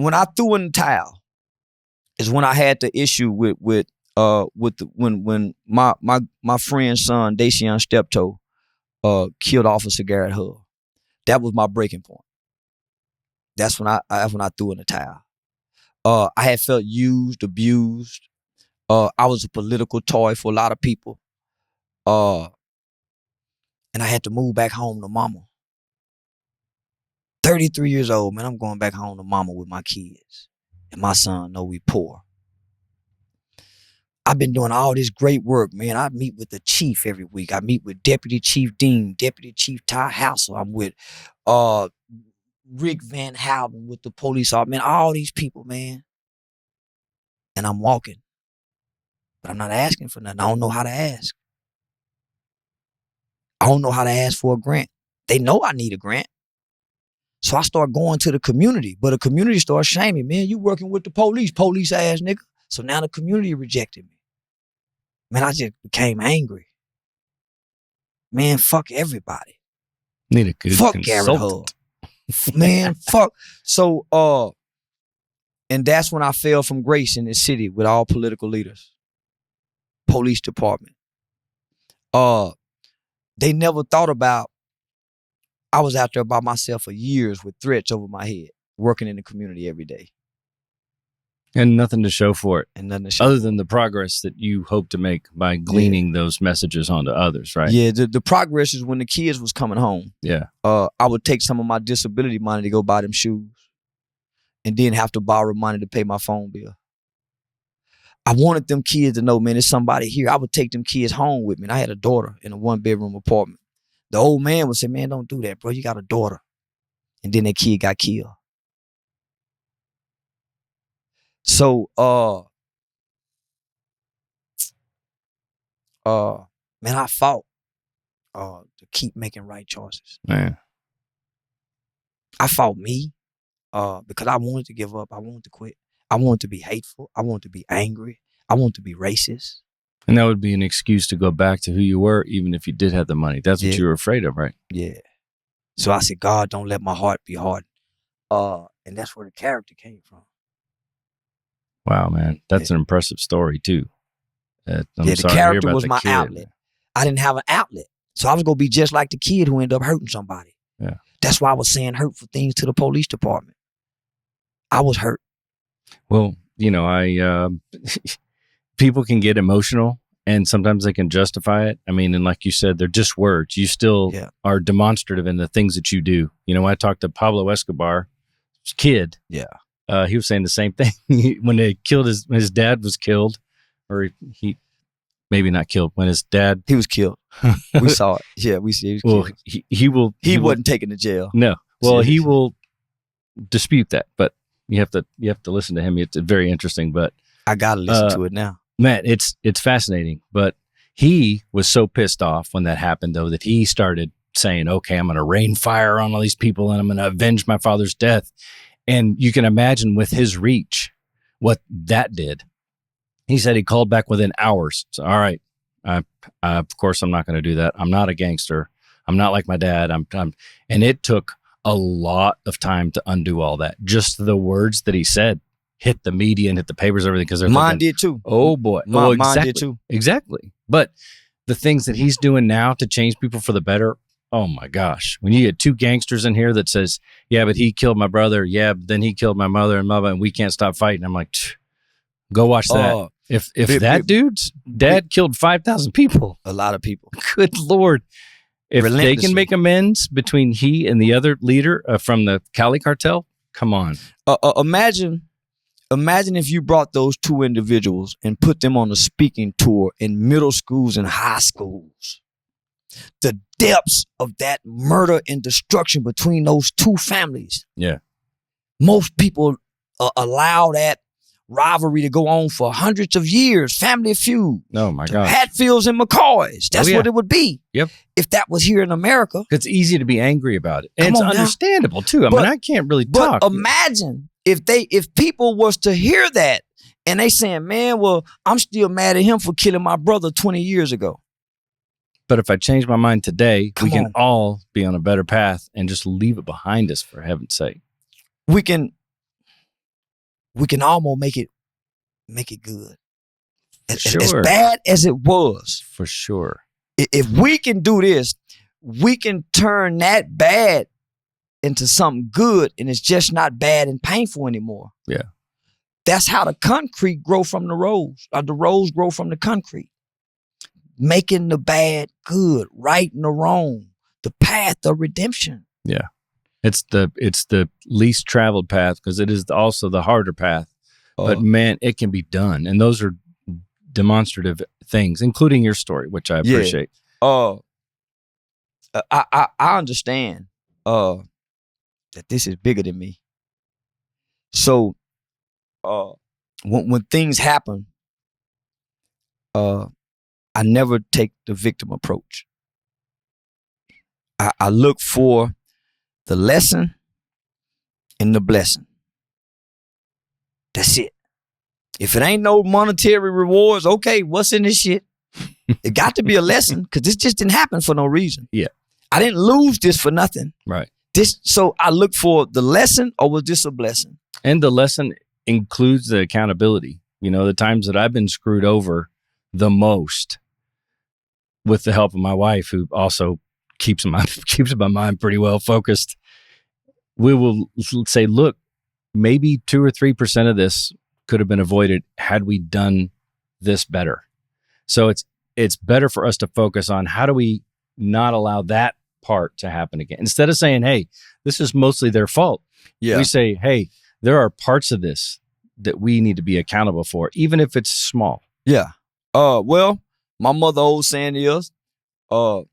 when I threw in the towel is when I had the issue with when my friend's son, Dacian Steptoe, killed Officer Garrett Hull. That was my breaking point. That's when I threw in the towel. I had felt used, abused. I was a political toy for a lot of people. And I had to move back home to mama. 33 years old, man, I'm going back home to mama with my kids. And my son know we poor. I've been doing all this great work, man. I meet with the chief every week. I meet with Deputy Chief Dean, Deputy Chief Ty Hassel. I'm with Rick Van Houten with the police officer. Man, all these people, man. And I'm walking. But I'm not asking for nothing. I don't know how to ask. I don't know how to ask for a grant. They know I need a grant. So I start going to the community. But the community starts shaming, man, you working with the police ass nigga. So now the community rejected me. Man, I just became angry. Man, fuck everybody. Need a good fuck consultant. Garrett Hull. Man, fuck. So, and that's when I fell from grace in this city with all political leaders. Police department. They never thought about, I was out there by myself for years with threats over my head, working in the community every day. And nothing to show for it. And nothing to show other than the progress that you hope to make by gleaning those messages onto others, right? Yeah, the progress is when the kids was coming home. Yeah. I would take some of my disability money to go buy them shoes and then have to borrow money to pay my phone bill. I wanted them kids to know, man, there's somebody here. I would take them kids home with me. And I had a daughter in a 1-bedroom apartment. The old man would say, man, don't do that, bro. You got a daughter. And then that kid got killed. So, man, I fought to keep making right choices. Man. I fought me because I wanted to give up. I wanted to quit. I wanted to be hateful. I wanted to be angry. I wanted to be racist. And that would be an excuse to go back to who you were, even if you did have the money. That's what you were afraid of, right? Yeah. So I said, God, don't let my heart be hardened. And that's where the character came from. Wow, man. That's an impressive story, too. The character was my outlet. I didn't have an outlet. So I was going to be just like the kid who ended up hurting somebody. Yeah. That's why I was saying hurtful things to the police department. I was hurt. Well, you know, people can get emotional and sometimes they can justify it. I mean, and like you said, they're just words. You still are demonstrative in the things that you do. You know, I talked to Pablo Escobar's kid. Yeah. He was saying the same thing when they killed his dad was killed, or he maybe not killed when his dad. He was killed. We saw it. Yeah, we see. Well, he wasn't taken to jail. No. Well, he will dispute that, but you have to listen to him. It's very interesting, but I gotta listen to it now. Matt, it's fascinating, but he was so pissed off when that happened, though, that he started saying, okay, I'm going to rain fire on all these people and I'm going to avenge my father's death. And you can imagine with his reach what that did. He said he called back within hours. So, all right, of course, I'm not going to do that. I'm not a gangster. I'm not like my dad. And it took a lot of time to undo all that. Just the words that he said hit the media and hit the papers, everything, because they're mine did too. Oh boy, mine did too. Exactly. But the things that he's doing now to change people for the better. Oh my gosh! When you get two gangsters in here that says, "Yeah, but he killed my brother. Yeah, but then he killed my mother and mother, and we can't stop fighting." I'm like, go watch that. If that dude's dad killed 5,000 people, a lot of people. Good Lord! If they can make amends between he and the other leader from the Cali cartel, come on. Imagine if you brought those two individuals and put them on a speaking tour in middle schools and high schools. The depths of that murder and destruction between those two families. Yeah. Most people allow that rivalry to go on for hundreds of years. Family feud. Oh my God. Hatfields and McCoys. That's what it would be. Yep. If that was here in America. It's easy to be angry about it. And it's understandable too. I mean, I can't really talk. But imagine if people was to hear that and they saying, man, well, I'm still mad at him for killing my brother 20 years ago. But if I change my mind today, we can all be on a better path and just leave it behind us, for heaven's sake. We can we can almost make it good. As Sure. bad as it was, For sure. if we can do this, we can turn that bad into something good, and it's just not bad and painful anymore. Yeah. That's how the concrete grow from the roads, or the roads grow from the concrete. Making the bad good, righting the wrong, the path of redemption. Yeah. It's the least traveled path because it is also the harder path. But man, it can be done. And those are demonstrative things, including your story, which I appreciate. I understand that this is bigger than me. So when things happen, I never take the victim approach. I look for the lesson and the blessing. That's it. If it ain't no monetary rewards, okay, what's in this shit? It got to be a lesson because this just didn't happen for no reason. Yeah. I didn't lose this for nothing. Right. So I look for the lesson, or was this a blessing? And the lesson includes the accountability. You know, the times that I've been screwed over the most, with the help of my wife, who also keeps my mind pretty well focused, we will say, look, maybe 2 or 3% of this could have been avoided had we done this better. So it's better for us to focus on how do we not allow that part to happen again. Instead of saying, hey, this is mostly their fault. Yeah. We say, hey, there are parts of this that we need to be accountable for, even if it's small. Yeah. Well, my mother old saying is, you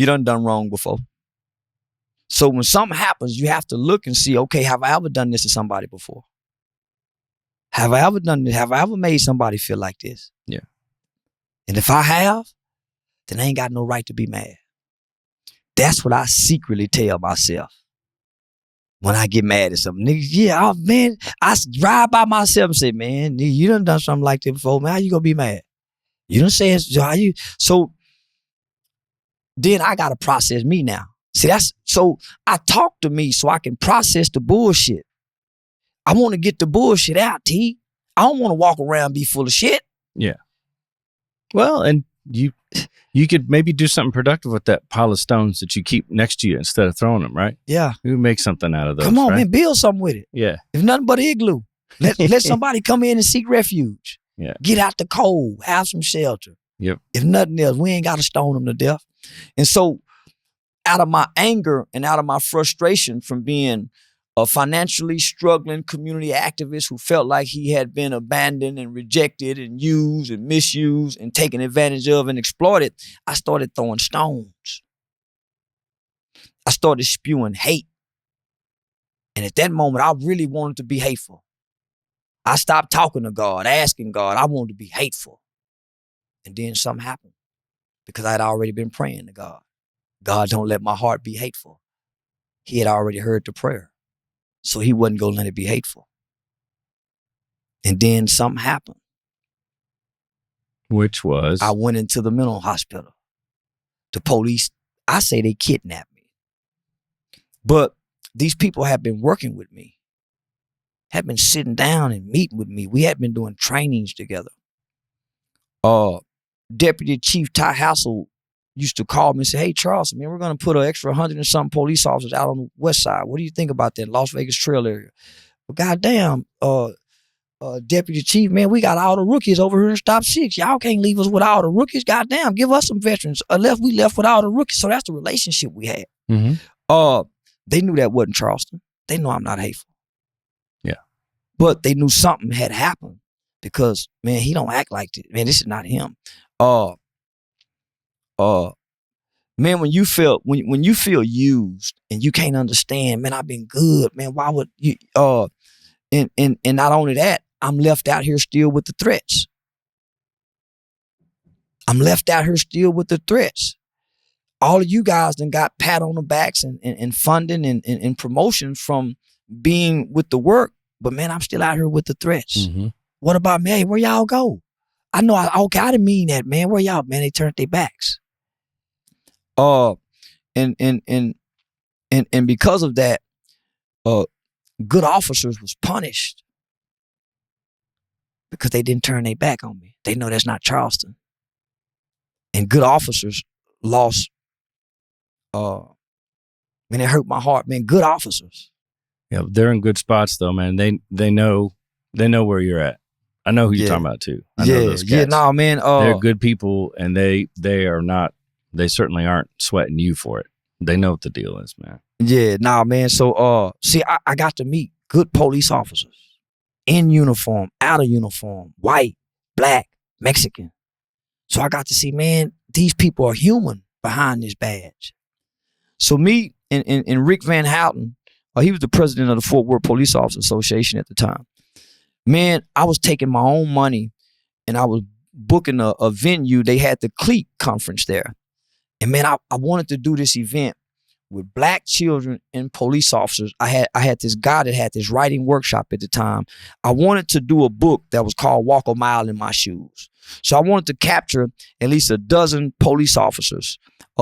done wrong before. So when something happens, you have to look and see, okay, have I ever done this to somebody before? Have I ever done this? Have I ever made somebody feel like this? Yeah. And if I have, then I ain't got no right to be mad. That's what I secretly tell myself when I get mad at something. Nigga, yeah, oh, man, I drive by myself and say, man, nigga, you done something like this before, man. How you gonna be mad? You done said, how you? So then I gotta process me now. See, so I talk to me so I can process the bullshit. I want to get the bullshit out, T. I don't want to walk around and be full of shit. Yeah. Well, and you could maybe do something productive with that pile of stones that you keep next to you instead of throwing them, right? Yeah. You make something out of those. Come on, right? man, build something with it. Yeah. If nothing but igloo. Let somebody come in and seek refuge. Yeah. Get out the cold. Have some shelter. Yep. If nothing else, we ain't got to stone them to death. And so out of my anger and out of my frustration from being a financially struggling community activist who felt like he had been abandoned and rejected and used and misused and taken advantage of and exploited, I started throwing stones. I started spewing hate. And at that moment, I really wanted to be hateful. I stopped talking to God, asking God. I wanted to be hateful. And then something happened because I had already been praying to God. God, don't let my heart be hateful. He had already heard the prayer. So he wasn't going to let it be hateful. And then something happened. Which was? I went into the mental hospital. The police, I say they kidnapped me. But these people have been working with me, have been sitting down and meeting with me. We had been doing trainings together. Deputy Chief Ty Hassel used to call me and say, hey, Charleston, man, we're going to put an extra 100 and something police officers out on the west side. What do you think about that Las Vegas Trail area? Well, goddamn, Deputy Chief, man, we got all the rookies over here in Stop 6. Y'all can't leave us with all the rookies. Goddamn, give us some veterans. We left with all the rookies. So that's the relationship we had. Mm-hmm. They knew that wasn't Charleston. They know I'm not hateful. Yeah. But they knew something had happened because, man, he don't act like this. Man, this is not him. Man, when you feel used and you can't understand, man, I've been good, man. Why would you? And not only that, I'm left out here still with the threats. I'm left out here still with the threats. All of you guys done got pat on the backs and funding and promotion from being with the work, but man, I'm still out here with the threats. Mm-hmm. What about me? Hey, where y'all go? I know I didn't mean that, man. Where y'all, man? They turned their backs. And because of that, good officers was punished because they didn't turn their back on me. They know that's not Charleston. And good officers lost, man, it hurt my heart, man. Good officers. Yeah, they're in good spots though, man. They know where you're at. I know who you're talking about too. I know those cats. Man. They're good people, and they are not. They certainly aren't sweating you for it. They know what the deal is, man. Yeah, man. So, see, I got to meet good police officers in uniform, out of uniform, white, black, Mexican. So I got to see, man, these people are human behind this badge. So me and Rick Van Houten, he was the president of the Fort Worth Police Officers Association at the time. Man, I was taking my own money and I was booking a venue. They had the CLEAT conference there. And man, I wanted to do this event with black children and police officers. I had this guy that had this writing workshop at the time. I wanted to do a book that was called Walk a Mile in My Shoes. So I wanted to capture at least a dozen police officers'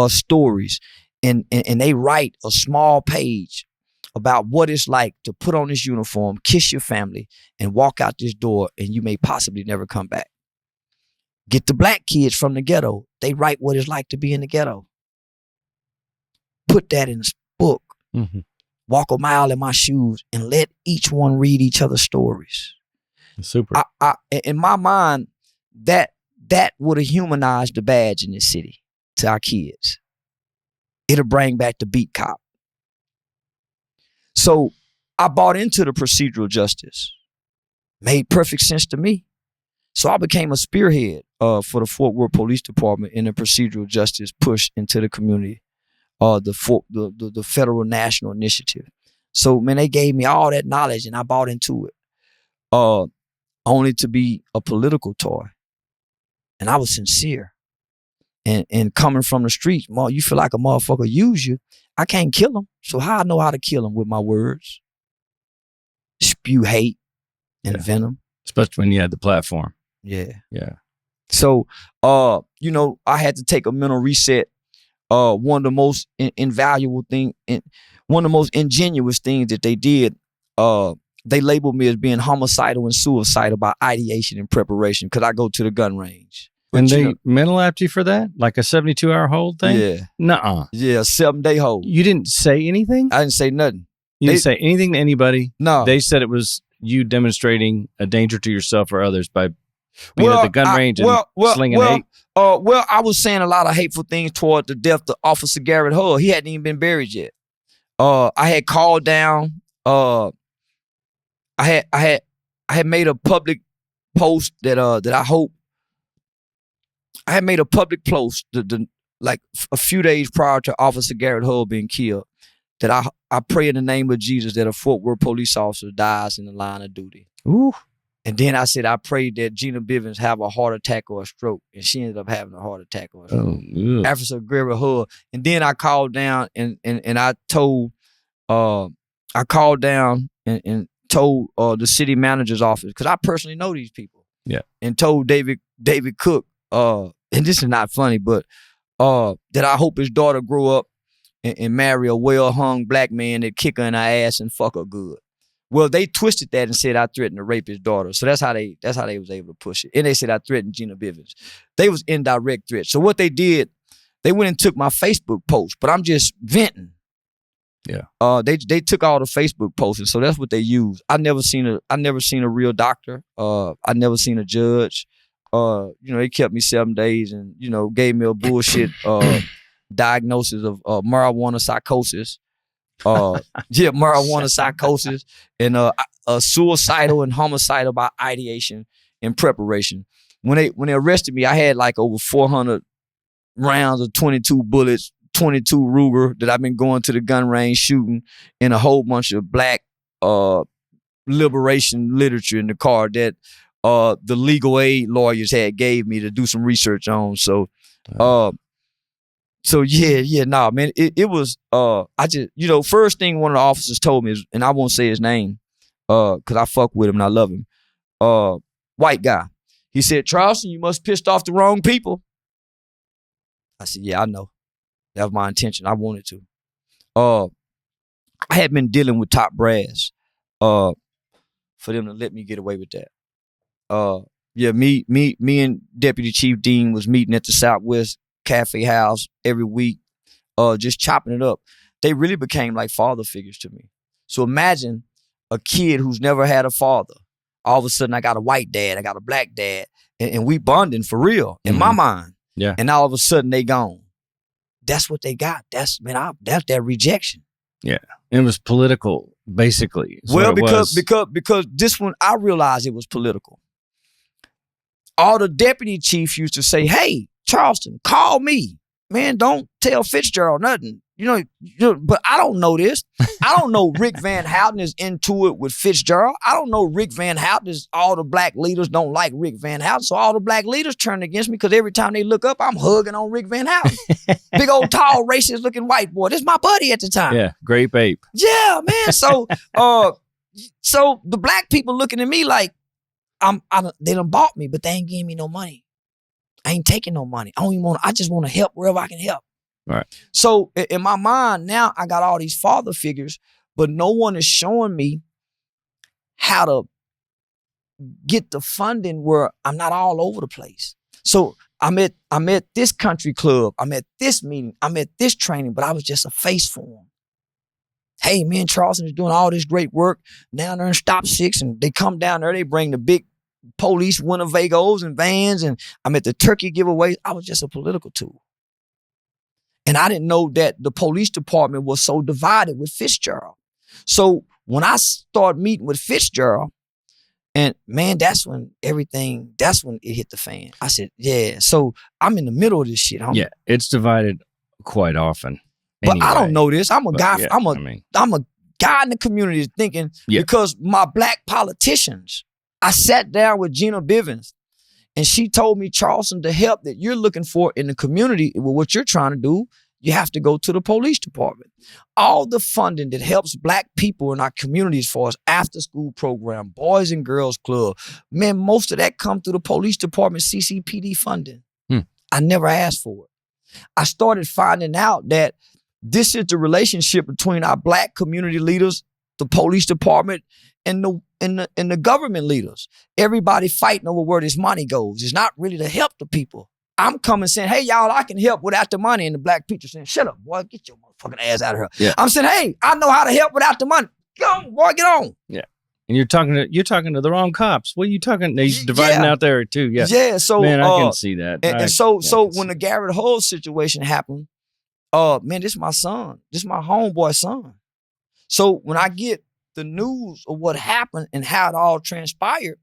stories, and they write a small page about what it's like to put on this uniform, kiss your family, and walk out this door, and you may possibly never come back. Get the black kids from the ghetto. They write what it's like to be in the ghetto. Put that in a book. Mm-hmm. Walk a mile in my shoes, and let each one read each other's stories. Super. In my mind, that would have humanized the badge in this city to our kids. It'll bring back the beat cop. So I bought into the procedural justice. Made perfect sense to me. So I became a spearhead for the Fort Worth Police Department in the procedural justice push into the community, the federal national initiative. So man, they gave me all that knowledge and I bought into it, only to be a political toy. And I was sincere. And coming from the streets, you feel like a motherfucker use you. I can't kill him. So how I know how to kill him? With my words. Spew hate and venom. Especially when you had the platform. Yeah. Yeah. So, I had to take a mental reset. One of the most invaluable thing, one of the most ingenuous things that they did, they labeled me as being homicidal and suicidal by ideation and preparation because I go to the gun range. And they mental apped you for that? Like a 72-hour hold thing? Yeah. Nuh-uh. Yeah, 7-day hold. You didn't say anything? I didn't say nothing. You didn't say anything to anybody? No. They said it was you demonstrating a danger to yourself or others by being at the gun range and slinging hate? I was saying a lot of hateful things toward the death of Officer Garrett Hull. He hadn't even been buried yet. I had called down. I had made a public post that I hope. I had made a public post like a few days prior to Officer Garrett Hull being killed, that I pray in the name of Jesus that a Fort Worth police officer dies in the line of duty. Ooh. And then I said I prayed that Gina Bivens have a heart attack or a stroke, and she ended up having a heart attack or a stroke. Oh, Officer Garrett Hull. And then I called down and I told and told the city manager's office, because I personally know these people. Yeah. And told David Cook, and this is not funny, but that I hope his daughter grow up and marry a well-hung black man that kick her in her ass and fuck her good. Well, they twisted that and said I threatened to rape his daughter. So that's how they was able to push it. And they said I threatened Gina Bivens. They was indirect threats. So what they did, they went and took my Facebook post, but I'm just venting. Yeah. They took all the Facebook posts, and so that's what they used. I never seen a real doctor. I never seen a judge. They kept me 7 days and, gave me a bullshit diagnosis of marijuana psychosis. Marijuana psychosis and suicidal and homicidal by ideation and preparation. When they arrested me, I had like over 400 rounds of 22 bullets, 22 Ruger that I've been going to the gun range shooting, and a whole bunch of black liberation literature in the car that the legal aid lawyers had gave me to do some research on. So man, it was, I just, first thing one of the officers told me is, and I won't say his name, cause I fuck with him and I love him, white guy. He said, "Charleston, you must pissed off the wrong people." I said, "Yeah, I know. That was my intention. I wanted to." I had been dealing with top brass. for them to let me get away with that. Yeah, me and Deputy Chief Dean was meeting at the Southwest Cafe House every week, just chopping it up. They really became like father figures to me. So imagine a kid who's never had a father. All of a sudden, I got a white dad, I got a black dad, and we bonding for real in my mind. Yeah. And all of a sudden, they gone. That's what they got. That's their rejection. Yeah. It was political, basically. Well, because this one, I realized it was political. All the deputy chiefs used to say, "Hey, Charleston, call me. Man, don't tell Fitzgerald nothing." You know, but I don't know this. I don't know Rick Van Houten is into it with Fitzgerald. I don't know Rick Van Houten is, all the black leaders don't like Rick Van Houten. So all the black leaders turn against me because every time they look up, I'm hugging on Rick Van Houten. Big old, tall, racist looking white boy. This is my buddy at the time. Yeah, grape ape. Yeah, man. So, so the black people looking at me like, they done bought me, but they ain't giving me no money. I ain't taking no money. I just want to help wherever I can help. Right. So in my mind, now I got all these father figures, but no one is showing me how to get the funding where I'm not all over the place. So I'm at this country club, I'm at this meeting, I'm at this training, but I was just a face for them. Hey, me and Charleston is doing all this great work down there in Stop 6, and they come down there, they bring the big police Winnebagos and vans, and I'm at the turkey giveaway. I was just a political tool. And I didn't know that the police department was so divided with Fitzgerald. So when I started meeting with Fitzgerald, and man, that's when it hit the fan. I said, yeah. So I'm in the middle of this shit, homie. Yeah, it's divided quite often. But anyway. I don't know this. I'm a guy. Yeah, I'm a guy in the community thinking because my black politicians. I sat down with Gina Bivens, and she told me, Charleston, the help that you're looking for in the community with what you're trying to do, you have to go to the police department. All the funding that helps black people in our communities for us, after school program, Boys and Girls Club, man, most of that come through the police department CCPD funding. I never asked for it. I started finding out that this is the relationship between our black community leaders, the police department, and the government leaders. Everybody fighting over where this money goes. It's not really to help the people. I'm coming saying, hey, y'all, I can help without the money. And the black people saying, shut up, boy, get your motherfucking ass out of here. Yeah. I'm saying, hey, I know how to help without the money. Get on, boy, get on. Yeah. And you're talking to the wrong cops. What are you talking? They're dividing out there too. Yeah. Yeah. So man, I can see that. And so when the Garrett Hull situation happened, man, this is my son. This is my homeboy son. So when I get the news of what happened and how it all transpired,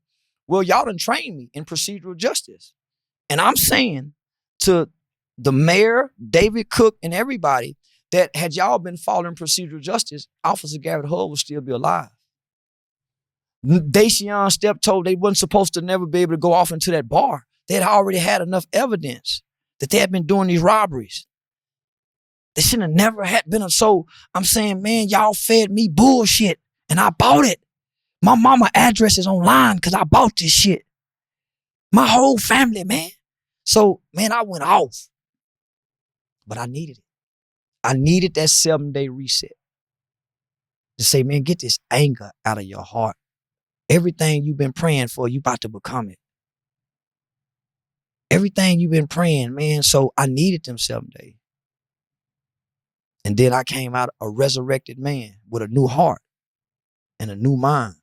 well, y'all done trained me in procedural justice. And I'm saying to the mayor, David Cook, and everybody that had y'all been following procedural justice, Officer Garrett Hull would still be alive. Dacian Steptoe, they wasn't supposed to never be able to go off into that bar. They had already had enough evidence that they had been doing these robberies. They shouldn't have never had been. So I'm saying, man, y'all fed me bullshit and I bought it. My mama address is online because I bought this shit. My whole family, man. So, man, I went off. But I needed it. I needed that 7-day reset. To say, man, get this anger out of your heart. Everything you've been praying for, you about to become it. Everything you've been praying, man. So I needed them 7 days. And then I came out a resurrected man with a new heart and a new mind.